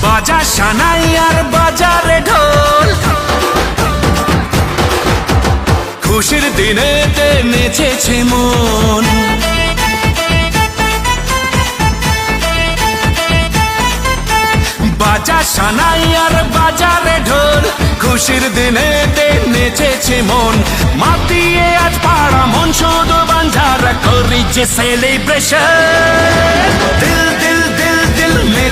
বাজা সানাই আর বাজারে ঢোল, খুশির দিনেতে নেচেছে মন। বাজা সানাই আর বাজারে ঢোল, খুশির দিনেতে নেচেছে মন। মাতিয়ে আজ পাড়া মন শুধু বাঞ্ঝারা করি যে সেলিব্রেশন। দিল দিল দিল দিল মে